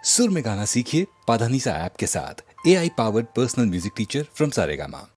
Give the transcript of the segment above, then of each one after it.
सुर में गाना सीखिए पाधानीसा ऐप के साथ। AI powered personal music teacher from Saregama.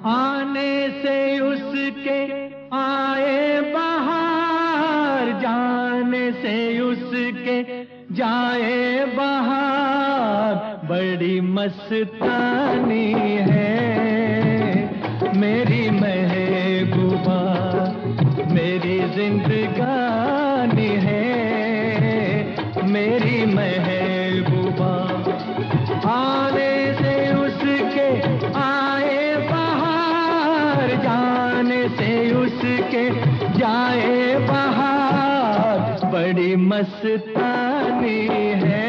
आने से उसके आए बहार, जाने से उसके जाए बहार, बड़ी मस्तानी है मेरी महबूबा, मेरी जिंदगानी है मेरी महबूबा। आने से उसके आए जाने से उसके जाए बहार, बड़ी मस्तानी है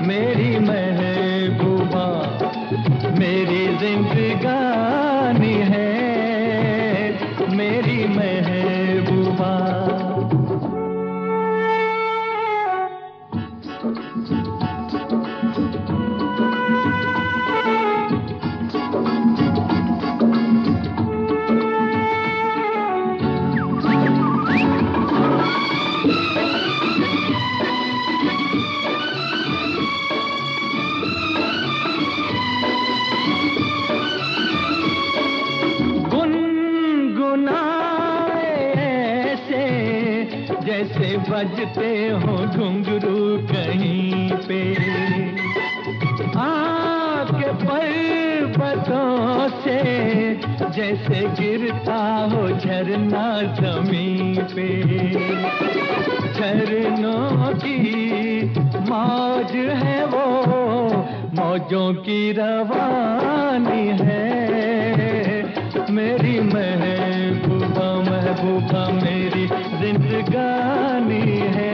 मेरी महबूबा, मेरी जिंदगानी है मेरी महबूबा। जैसे बजते हो घुंघरू कहीं पे, आके पर्वतों से जैसे गिरता हो झरना जमीन पे। झरनों की मौज है वो, मौजों की रवानी है मेरी महबूबा, महबूबा मेरी जिंदगानी है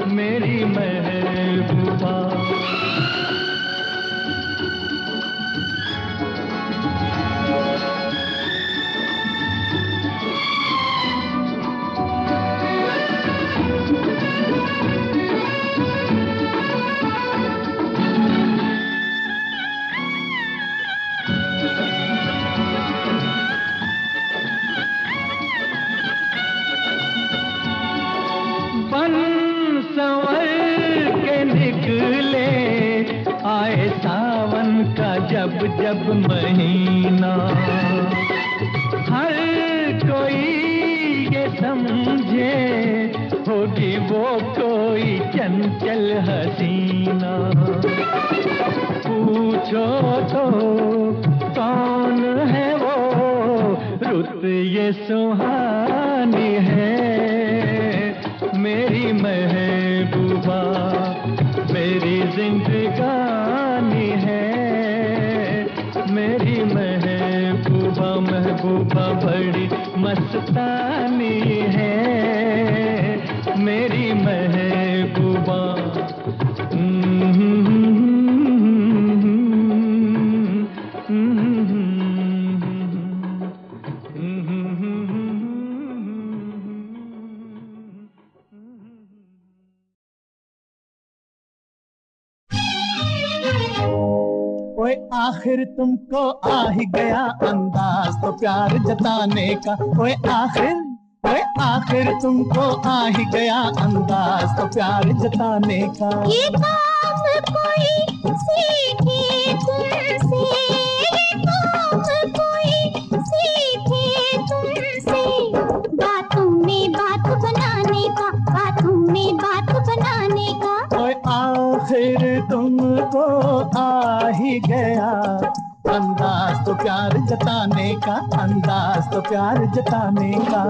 मेरी महबूबा। संवर के निकले आए सावन का जब जब महीना, हर कोई ये समझे होगी वो कोई चंचल हसीना। पूछो तो कौन है वो, रुत ये सुहानी है मेरी महबूबा, मेरी जिंदगानी है मेरी महबूबा, महबूबा बड़ी मस्तानी है मेरी महबूबा। ओए आखिर तुमको आ ही गया अंदाज तो प्यार जताने का। ओए आखिर तुमको आ ही गया अंदाज तो प्यार जताने का। ये काम कोई सीखे तुमसे, ये काम कोई सीखे तुमसे, बातों में बात बनाने का, बातों में बात बनाने का। ओए आखिर तुमको आ ही गया अंदाज तो प्यार जताने का, अंदाज तो प्यार जताने का।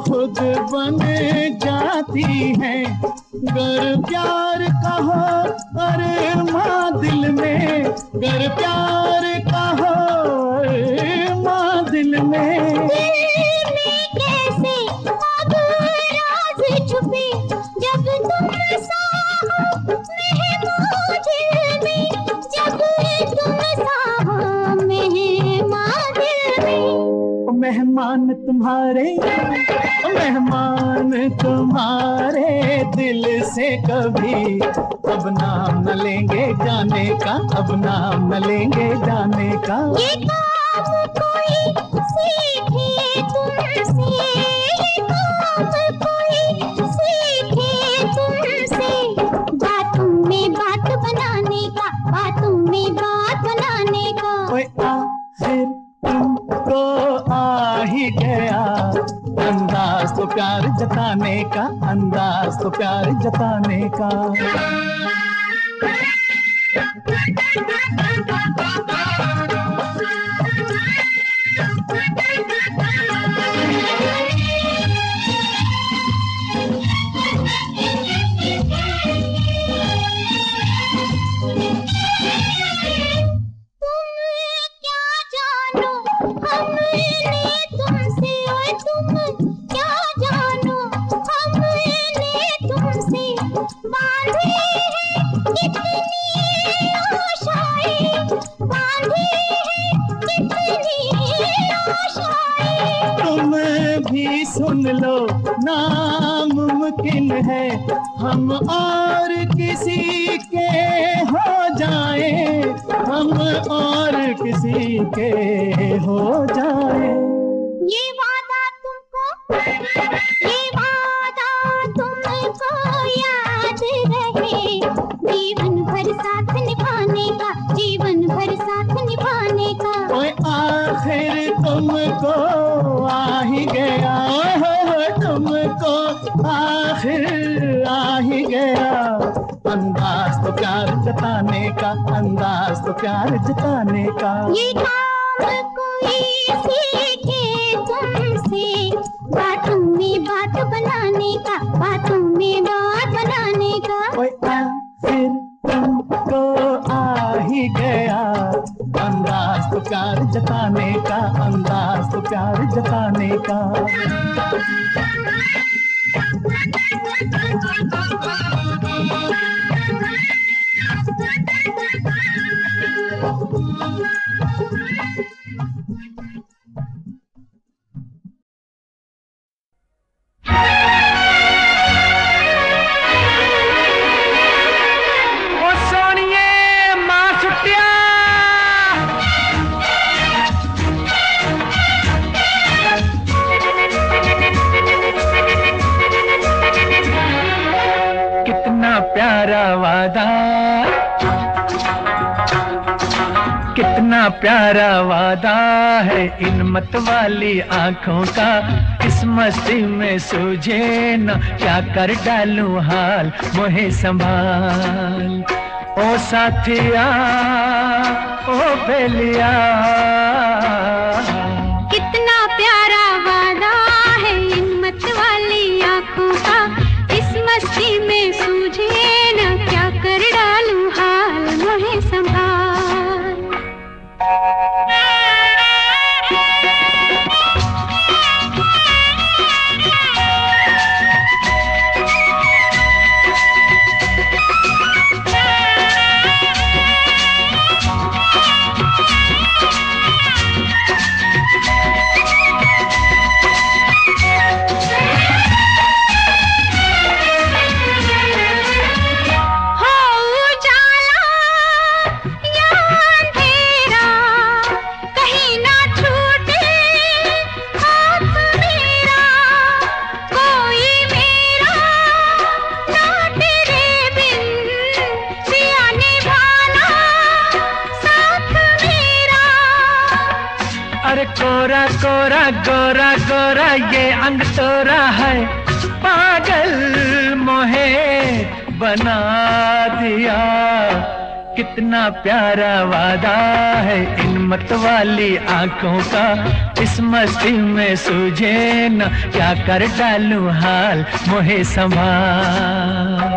खुद बन जाती हैं। गर प्यार का हो अरमां दिल में, गर प्यार का हो अरमां दिल में। कैसे अब राज छुपे जब तुम साहो मेहमान दिल में, जब तुम साहो मेहमान दिल में। मेहमान तुम्हारे, मेहमान तुम्हारे दिल से कभी अब नाम न लेंगे जाने का, अब नाम न लेंगे जाने का। ये काम कोई सीखे तुमसे, ये काम कोई सीखे तुमसे। बातों में बात बनाने का, बातों में बात बनाने का। ओए आखिर तुमको आ ही गया अंदाज तो प्यार जताने का, अंदाज तो प्यार जताने का। तुम भी सुन लो नामुमकिन है हम और किसी के हो जाए, हम और किसी के हो जाए। ये वादा तुमको, ये वादा तुमको याद रहे, जीवन भर साथ निभाने का, जीवन भर साथ निभाने का। ओए आखिर तुमको आ ही गया, तुमको आखिर आ ही गया अंदाज तो प्यार जताने का, अंदाज तो प्यार जताने का। ये काम कोई सीखे तुमसे, बातों में बात बनाने का, बातों में बात बनाने का। ओए आखिर तुमको आ ही गया अंदाज तो प्यार जताने का, अंदाज तो प्यार जताने का। प्यारा वादा, कितना प्यारा वादा है इन मत वाली आंखों का। इस मस्ती में सूझे न क्या कर डालूं हाल, मोहे संभाल ओ साथिया ओ बेलिया। कितना प्यारा वादा है इन मत वाली आंखों का, इस मस्ती में सूझे न क्या कर डालूं हाल, मोहे संभाल। कोरा कोरा गोरा गोरा ये अंग तोरा है, पागल मोहे बना दिया। कितना प्यारा वादा है इन मत वाली आंखों का, इस मस्ती में सूझे न क्या कर डालूं हाल मोहे संभाल।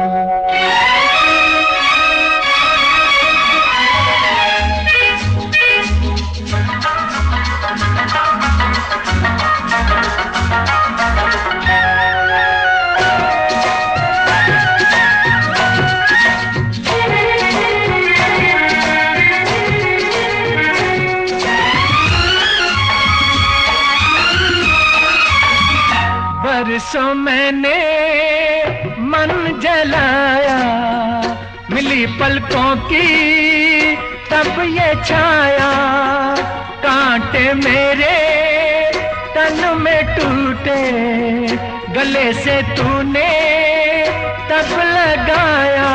बरसों मैंने मन जलाया, मिली पलकों की तब ये छाया, कांटे मेरे तन में टूटे, गले से तूने तब लगाया।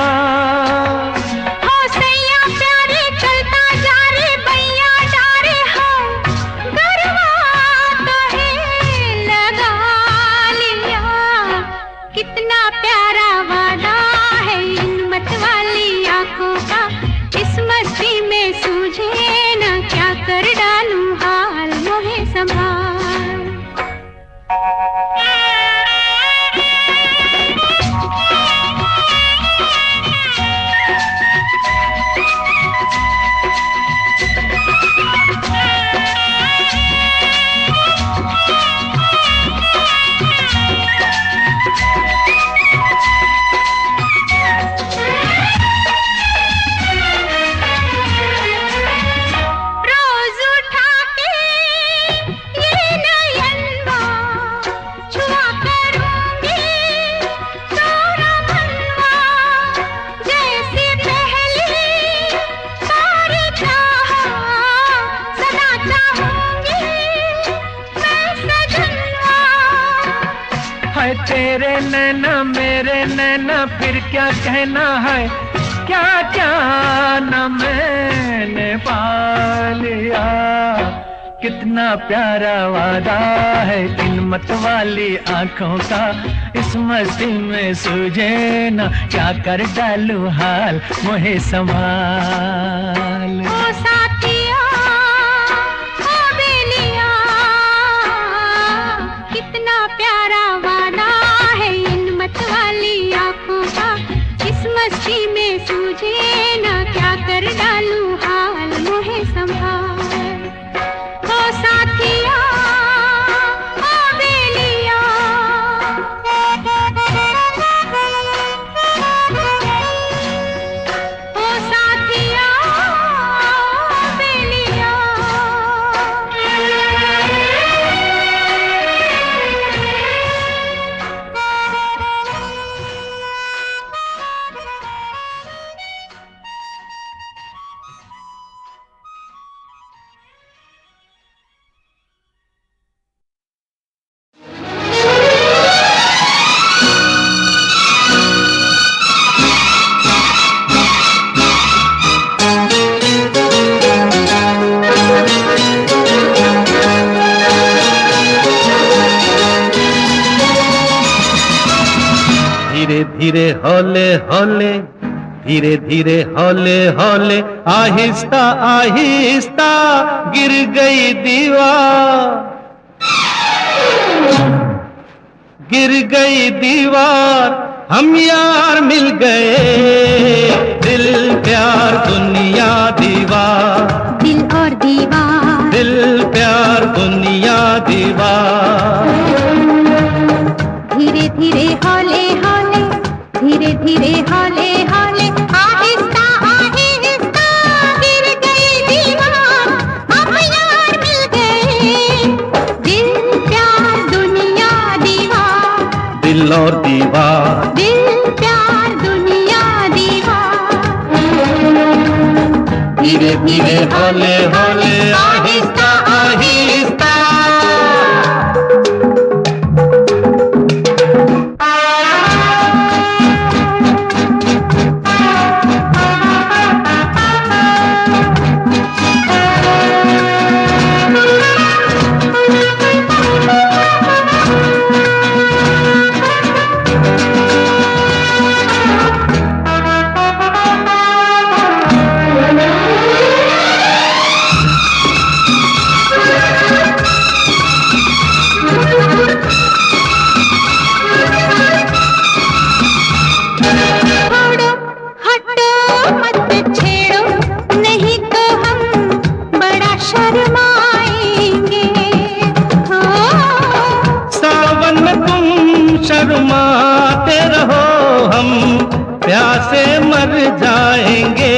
तेरे नैना मेरे नैना फिर क्या कहना है, क्या क्या न मैंने पा लिया। कितना प्यारा वादा है इन मत वाली आंखों का, इस मस्ती में सूझे न क्या कर डालूं हाल मोहे संभाल। ओ साथिया ओ बेलिया, कितना प्यारा वादा है इन मत वाली आंखों का, इस मस्ती में सूझे न क्या कर डालूं हाल मोहे संभाल। धीरे हौले हौले, धीरे धीरे हौले हौले, आहिस्ता आहिस्ता गिर गई दीवार, गिर गई दीवार, हम यार मिल गए, दिल प्यार दुनिया दीवार, दिल और दीवार, दिल प्यार दुनिया दीवार। धीरे धीरे हौले हौले, धीरे धीरे हौले हौले, आहिस्ता आहिस्ता गिर गई दीवार, हम यार मिल गए, दिल प्यार दुनिया दीवार, दिल और दीवार, दिल प्यार दुनिया दीवार। धीरे धीरे हौले हौले, आहिस्ता आहिस्ता। मर जाएंगे।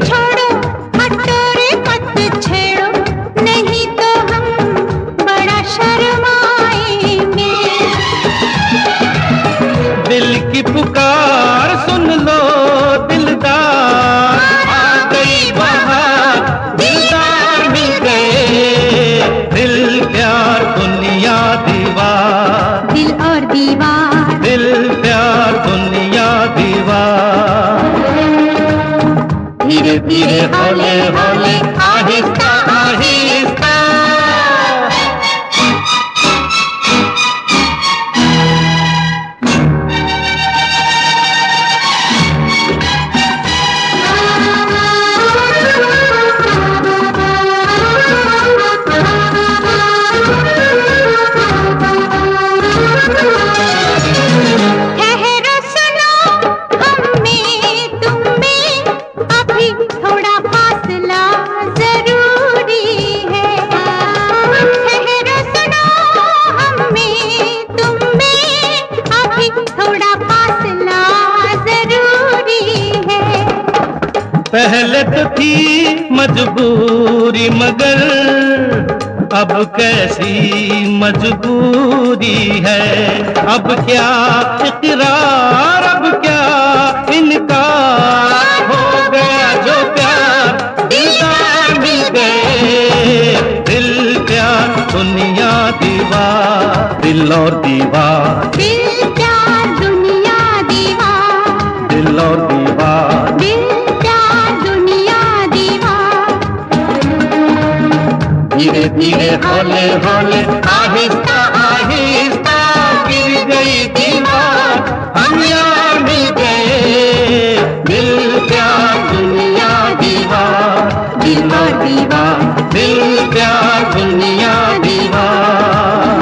छोड़ो हटोरे मत छेड़ो, नहीं तो हम बड़ा शर्माएंगे। दिल की पुकार सुन लो दिलदार, आ गई बहार, दिलदार मिल गए। दिल प्यार दुनिया दीवार, दिल और दीवार, दिल प्यार दुनिया दीवार। धीरे धीरे हौले हौले आहिस्ता आहिस्ता। ठहरो सुनो हमें तुममें अभी थोड़ा फासला जरूरी है। ठहरो सुनो हमें तुममें अभी थोड़ा फासला जरूरी है। पहले तो थी मजबूरी मगर अब कैसी मजबूरी है। अब क्या इकरार, अब क्या इनकार, हो गया जो प्यार दिलदार मिल गए। दिल प्यार दुनिया दीवार, दिल और दीवार, दिल प्यार दुनिया दीवार, दिल और दीवार। दिल प्यार दुनिया दीवार। धीरे धीरे हौले हौले आहिस्ता आहिस्ता गिर गई दीवार, हम यार मिल गए। दिल प्यार दुनिया दीवार, दिल और दीवार, दिल प्यार दुनिया दीवार।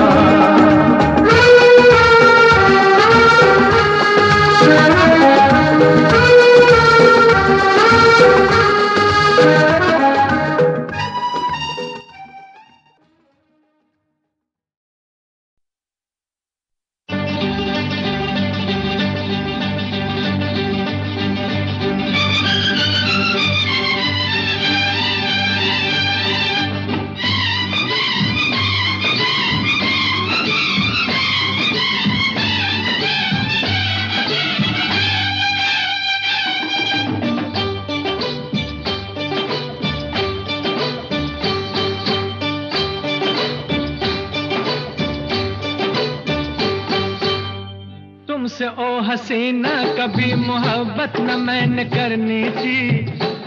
तुमसे ओ हसीना कभी मोहब्बत न मैंने करनी थी।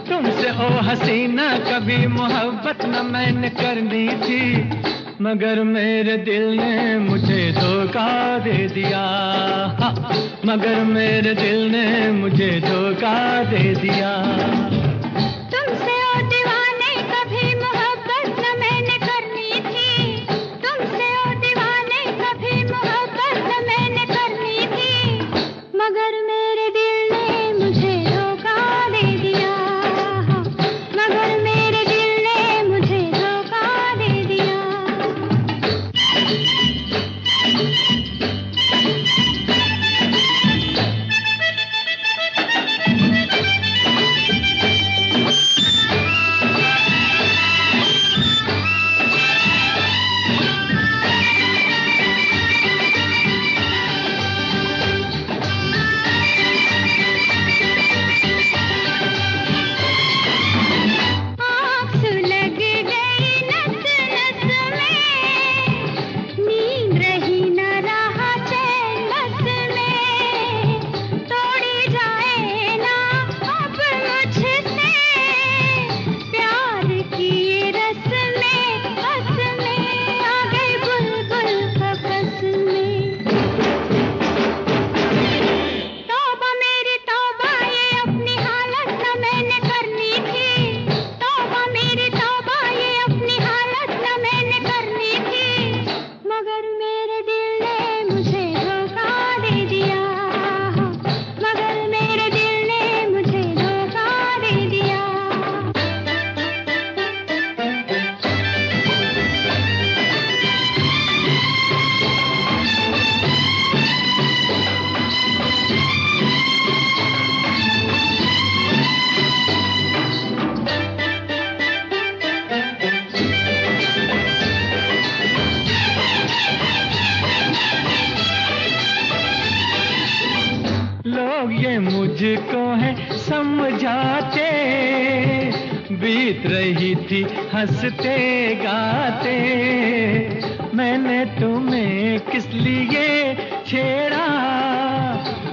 तुमसे ओ हसीना कभी मोहब्बत न मैंने करनी थी, मगर मेरे दिल ने मुझे धोखा दे दिया। हाँ, मगर मेरे दिल ने मुझे धोखा दे दिया। तुमसे ओ दीवाने कभी मोहब्बत न मैंने करनी थी। तुमसे ओ दीवाने कभी मोहब्बत न मैंने करनी थी, मगर मेरे दिल ने मुझे धोखा दे दिया। मगर मेरे दिल ने मुझे धोखा दे दिया। तुझको है समझाते, बीत रही थी हंसते गाते, मैंने तुम्हें किस लिए छेड़ा,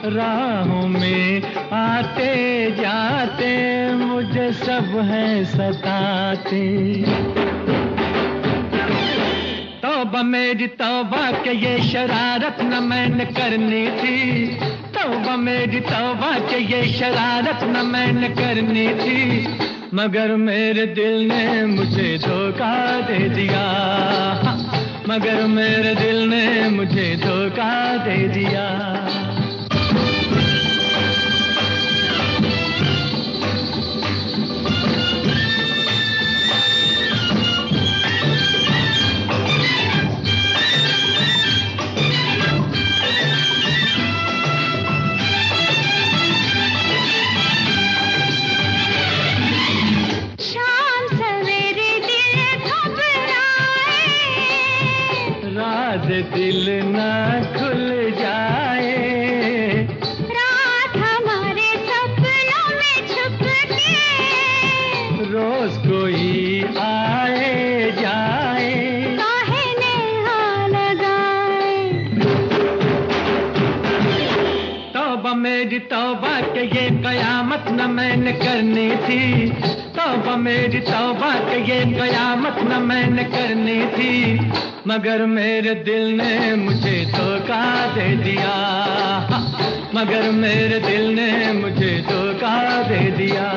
राहों में आते जाते मुझे सब है सताते। तौबा मेरी तौबा के ये शरारत न मैंने करनी थी, तौबा मेरी तौबा के ये शरारत न मैंने करनी थी, मगर मेरे दिल ने मुझे धोखा दे दिया, मगर मेरे दिल ने मुझे धोखा दे दिया। दिल न खुल जाए, रात हमारे सपनों में छुप के, रोज कोई आए जाए, काहे नेहा लगाए। तौबा मेरी तौबा के ये कयामत न मैंने करनी थी, तौबा मेरी तौबा के ये कयामत न मैंने करनी थी, मगर मेरे दिल ने मुझे धोखा दे दिया, मगर मेरे दिल ने मुझे धोखा दे दिया।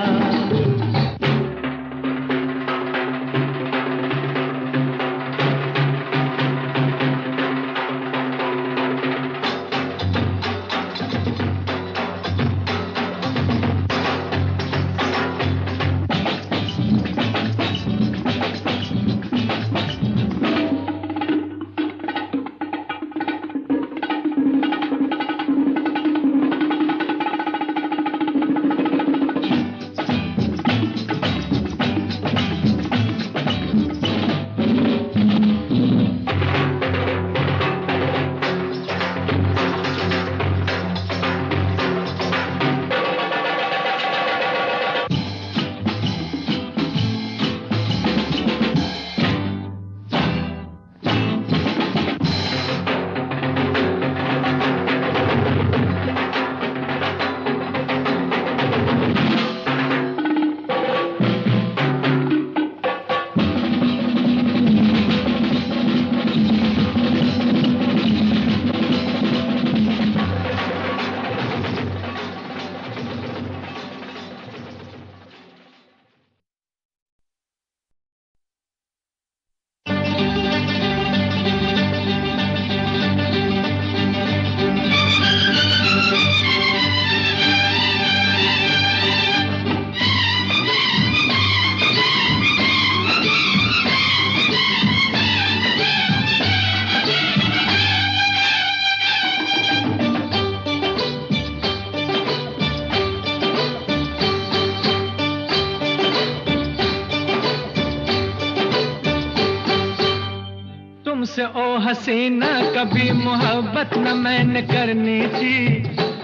तुमसे ओ हसीना कभी मोहब्बत न मैंने करनी थी,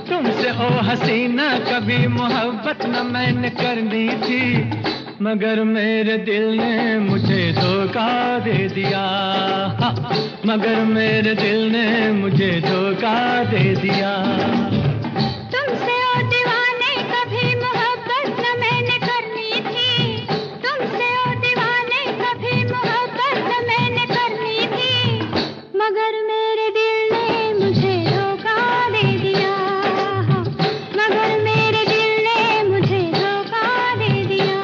तुमसे ओ हसीना कभी मोहब्बत न मैंने करनी थी, मगर मेरे दिल ने मुझे धोखा दे दिया, मगर मेरे दिल ने मुझे धोखा दे दिया। तुमसे ओ दीवाने कभी मोहब्बत न मैंने करनी थी, तुमसे ओ दीवाने कभी मोहब्बत न मैंने करनी थी, मगर मेरे दिल ने मुझे धोखा दे दिया, मगर मेरे दिल ने मुझे धोखा दे दिया।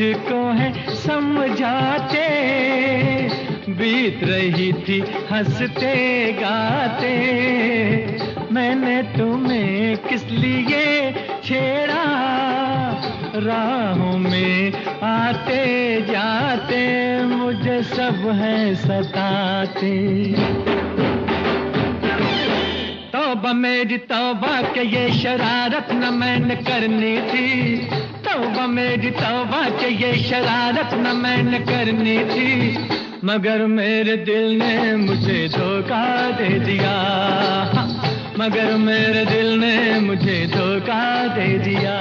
मुझको है समझाते, बीत रही थी हंसते गाते। मैंने तुम्हें किस लिए छेड़ा, राहों में आते जाते मुझे सब है सताते। तौबा मेरी तौबा के ये शरारत न मैंने करनी थी, तौबा मेरी तौबा के ये शरारत न मैंने करनी थी, मगर मेरे दिल ने मुझे धोखा दे दिया, मगर मेरे दिल ने मुझे धोखा दे दिया।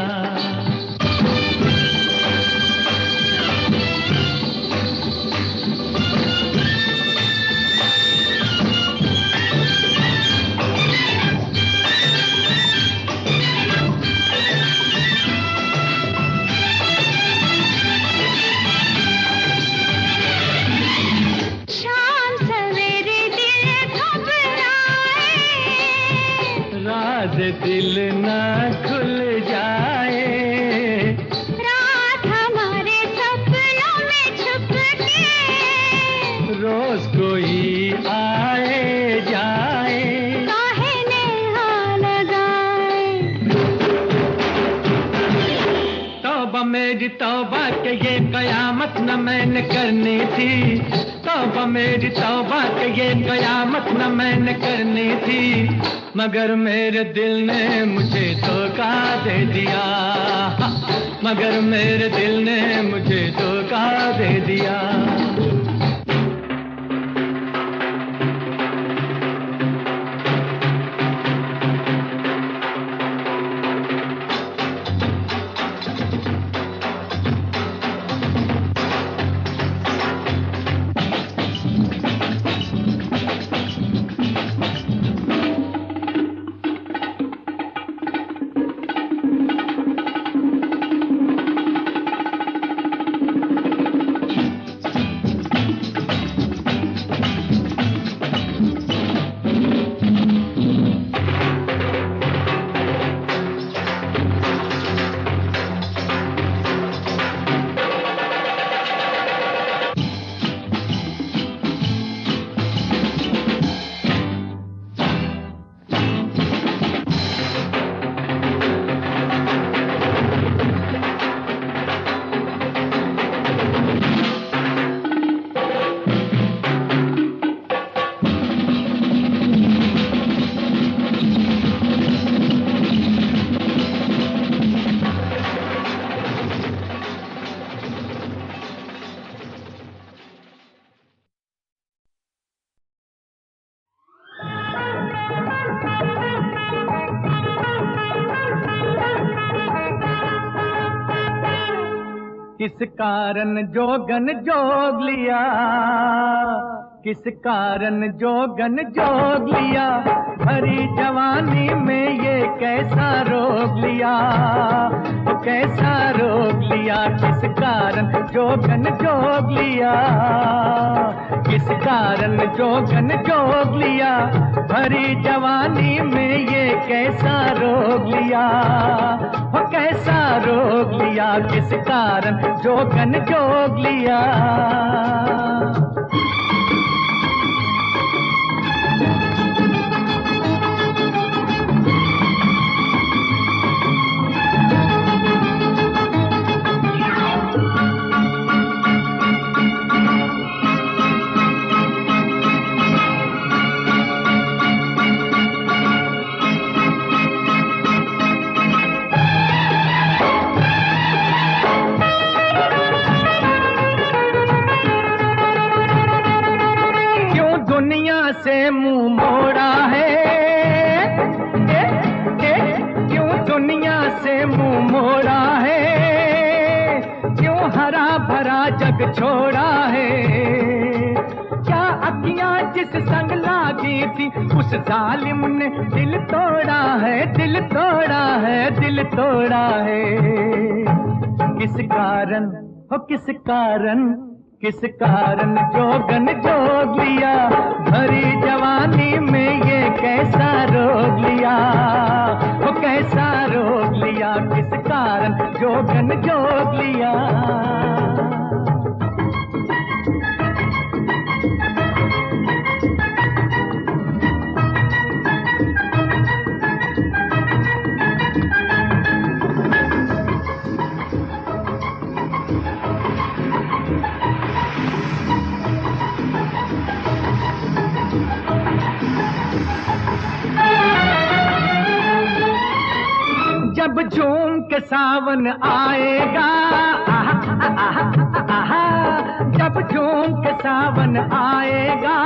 दिल ना खुल जाए, रात हमारे सपनों में छुप के, रोज कोई आए जाए, काहे नेहा लगाए। तौबा मेरी तौबा के ये कयामत न मैंने करनी थी, तौबा मेरी तौबा के ये कयामत न मैंने करनी थी, मगर मेरे दिल ने मुझे धोखा दे दिया, मगर मेरे दिल ने मुझे धोखा दे दिया। किस कारण जोगन जोग लिया, किस कारण जोगन जोग लिया, भरी जवानी में ये कैसा रोग लिया, कैसा रोग लिया, किस कारण जोगन जोग लिया, किस कारण जोगन जोग लिया, भरी जवानी में ये कैसा रोग लिया, कैसा रोग लिया, किस कारण जोगन जोग लिया। से मुंह मोड़ा है, क्यों दुनिया से मुंह मोड़ा है, क्यों हरा भरा जग छोड़ा है, क्या अखियां जिस संग लागी थी उस जालिम ने दिल तोड़ा है, दिल तोड़ा है, दिल तोड़ा है। किस कारण हो, किस कारण, किस कारण जोगन जोग लिया, भरी जवानी में ये कैसा रोग लिया, वो कैसा रोग लिया, किस कारण कारण जोगन जोग लिया। जब झूम के सावन आएगा, जब झूम के सावन आएगा,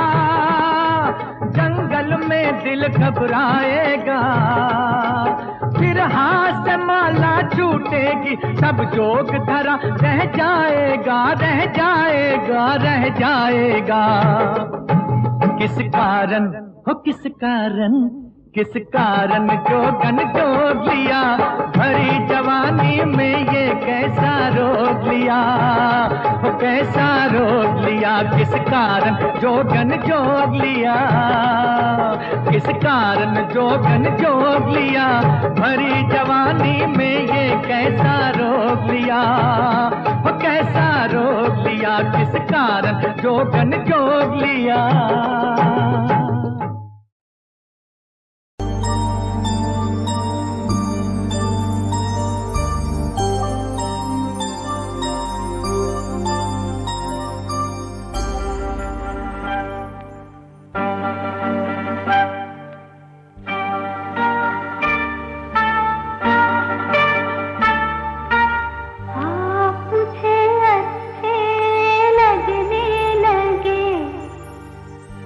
जंगल में दिल घबराएगा, फिर हाथ से माला छूटेगी, सब जोग धरा रह जाएगा, रह जाएगा, रह जाएगा। किस कारण हो, किस कारण, किस कारण जोगन जोग लिया, भरी जवानी में ये कैसा रोग लिया, हो कैसा रोग लिया। किस कारण जोगन जोग लिया, किस कारण जोगन जोग लिया, भरी जवानी में ये कैसा रोग लिया, हो कैसा रोग लिया। किस कारण जोगन जोग लिया।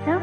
सब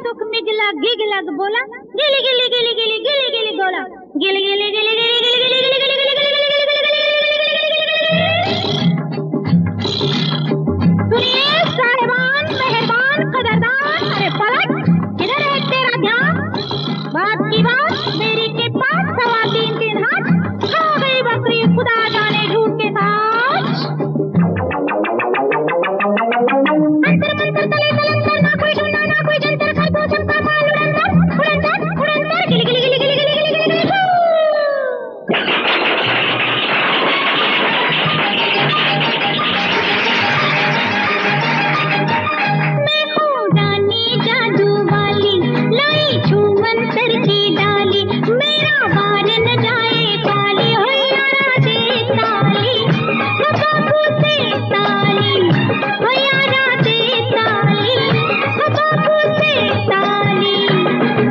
सुख मिगला गिगलग बोला गिली गिली गिली गिली गिली गिली गोला गिली गिली गिली गिली गिली गिली गिली गिली गिली सुनिए साहिबान मेहरबान कदरदान अरे पलट किधर है तेरा ध्यान बात की बात मेरी के पास 3.5 हाथ खा गई बकरी खुदा जाने झूठ के साथ अंतर मंतर तले तलंतर ना कोई ढूंढना ना कोई जंतर खरगोशम का बाल उड़ंतर गिली गिली गिली गिली गिली गिली गिली गिली मैं हूँ रानी जादू वाली लाई छू मंतर की डाली मेरा बार न जाए काली हो यारा दे ताली हो बाबू से ताली हो यारा दे ताली हो बाबू से ताली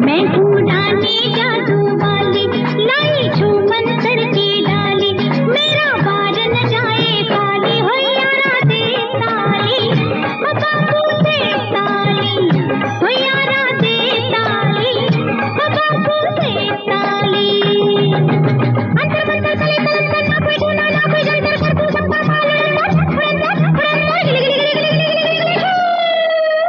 मैं हूँ रानी जादू वाली लाई छू मंतर की डाली मेरा बार न जाए काली हो यारा दे ताली हो बाबू से ताली हो यारा दे ताली हो बाबू से ताली अंतर मंतर तले तलंतर ना कोई ढूंढना ना कोई जंतर खरगोशम का बाल उड़ंतर गिली गिली गिली गिली गिली गिली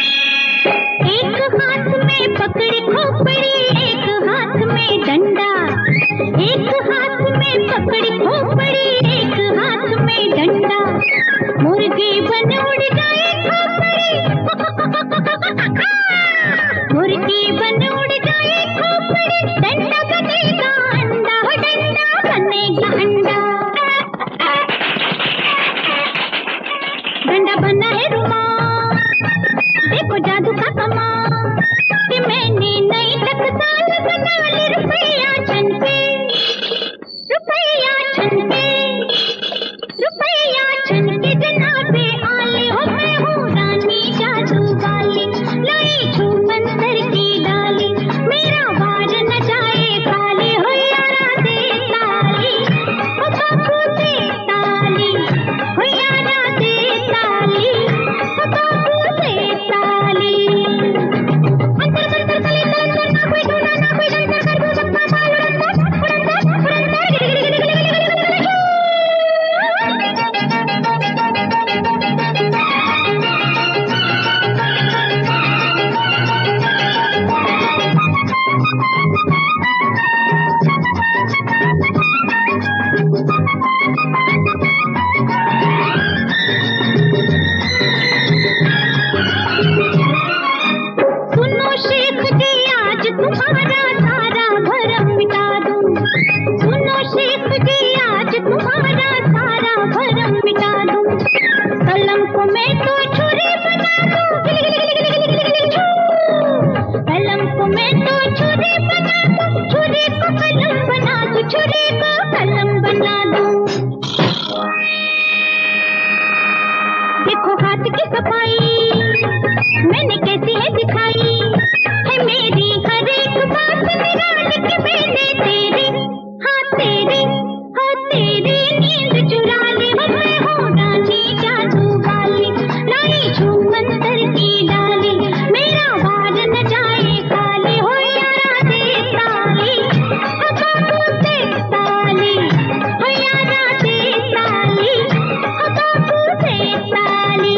एक हाथ में पकड़ी खोपड़ी एक हाथ में डंडा एक हाथ में पकड़ी खोपड़ी एक हाथ में डंडा मुर्गी बन उड़ जाए खोपड़ी मुर्गी बन उड़ जाए खोपड़ी डंडा बनेगा अंडा हो डंडा बनेगा अंडा डंडा बना है रुमाल देखो जादू का कमाल कि मैंने नई टकसाल बना ली रुपया छन के जनाबे आले हो मैं हूँ रानी जादू वाली लाई छू मंतर की डाली मेरा बार न जाए काली हो यारा दे ताली हो बाबू से ताली हो यारा दे ताली हो बाबू से ताली अंतर मंतर तले तलंतर ना कोई ढूंढना ना कोई जंतर खरगोशम का बाल उड़ंतर गिली गिली गिली गिली गिली गिली गिली सुनो शेख जी आज तुम्हारा सारा भरम मिटा दूं सुनो शेख जी आज तुम्हारा सारा भरम मिटा दूं कलम को मैं तो छुरी बना दूं गिली गिली गिली गिली गिली गिली छू कलम को मैं तो छुरी बना दूं छुरी को कलम बना दूं छुरी को कलम बना दूं देखो हाथ की सफाई मैंने कैसी है दिखाई है मेरी हर एक बात निराली कि मैंने तेरी हाँ तेरी नींद चुरा ली हो मैं हूँ रानी जादू वाली लाई छू मंतर की डाली मेरा बार न जाए काली हो यारा दे ताली हो बाबू से ताली हो यारा दे ताली हो बाबू से ताली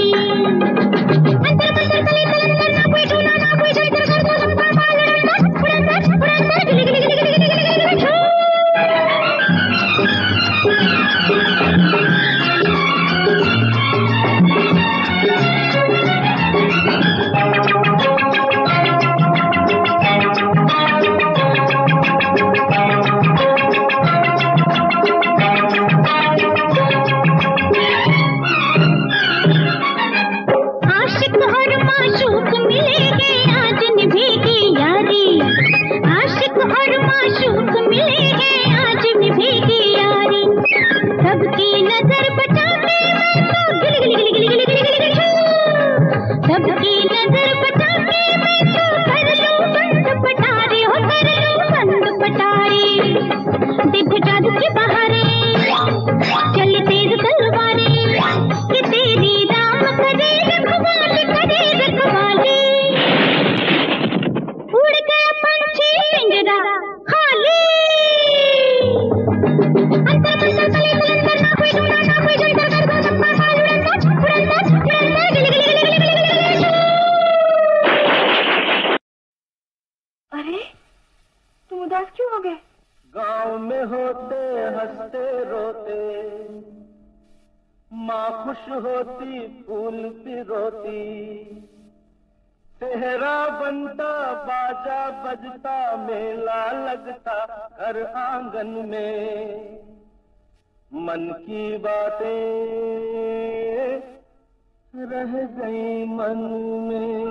उदास क्यों हो गए? गांव में होते हंसते रोते, माँ खुश होती फूल भी रोती, सेहरा बनता बाजा बजता मेला लगता घर आंगन में, मन की बातें रह गई मन में।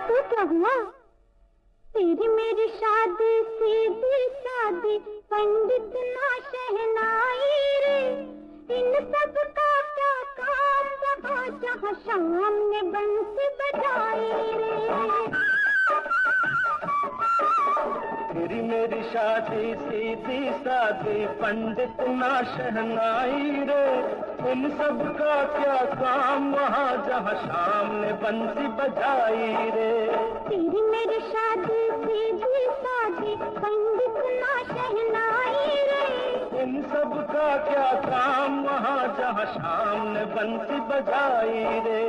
तो क्या हुआ? तेरी मेरी शादी सीधी सादी, पंडित ना शहनाई रे, इन सब का क्या काम रहा जहाँ शाम ने बंसी बजाई रे। तेरी मेरी शादी सीधी सादी, पंडित ना शहनाई रे, इन सब का क्या काम वहाँ जहाँ शाम ने बंसी बजाई रे। तेरी मेरी शादी सीधी सादी, पंडित ना शहनाई रे, इन सब का क्या काम वहाँ जहाँ शाम ने बंसी बजाई रे।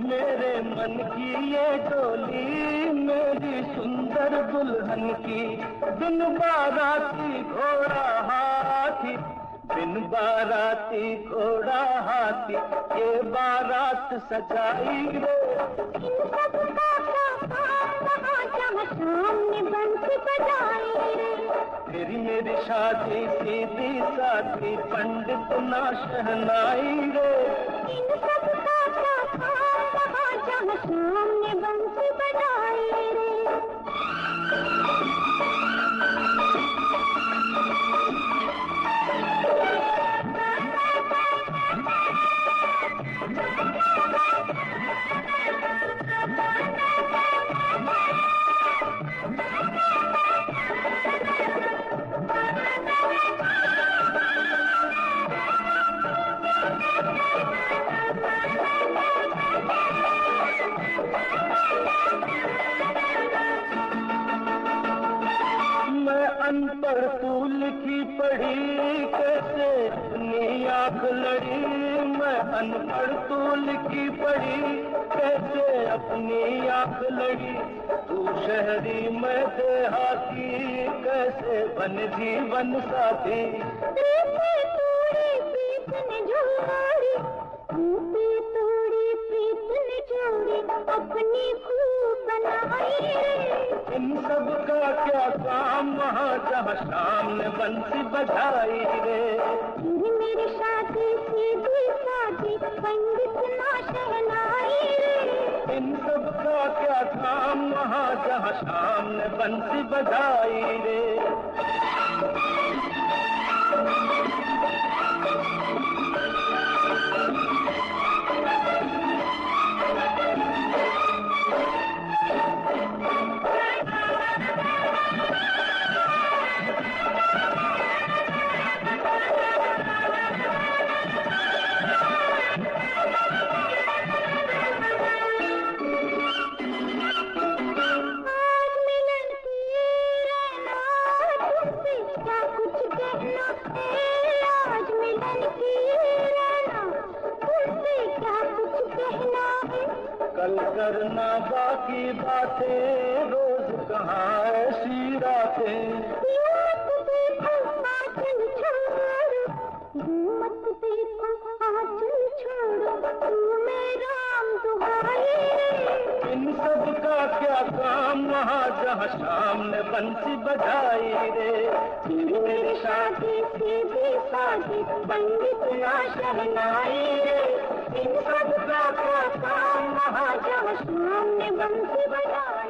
मेरे मन की ये डोली मेरी सुंदर दुल्हन की, बिन बाराती घोड़ा हाथी, बिन बाराती घोड़ा हाथी, ये बारात सजाई रे। इन सब का क्या काम वहाँ जहाँ शाम ने बंसी बजाई रे। तेरी मेरी शादी सीधी सादी, पंडित ना शहनाई रे, इन सब का क्या काम वहाँ जहाँ शाम ने बंसी बजाई रे। अनपढ़ तू लिखी पढ़ी कैसे अपनी आँख लड़ी, मैं अनपढ़ तू लिखी पढ़ी कैसे अपनी आँख लड़ी, तू शहरी मैं देहाती कैसे बन जीवन साथी। अपनी खूब बनाई, इन सब का क्या काम वहाँ जहाँ शाम ने बंसी बजाई रे। तेरी मेरी शादी सीधी सादी, पंडित ना शहनाई रे, इन सब का क्या काम वहाँ जहाँ शाम ने बंसी बजाई रे। कल करना बाकी बातें, रोज कहाँ ऐसी रातें। मत देखो आंचल छोड़ो, तू मेरा दुहाई। इन सब का क्या काम वहाँ जहाँ शाम ने बंसी बजाई रे। तेरी मेरी शादी सीधी सादी, पंडित ना शहनाई रे, इन सब का क्या काम वहाँ जहाँ शाम ने बंसी बजाई।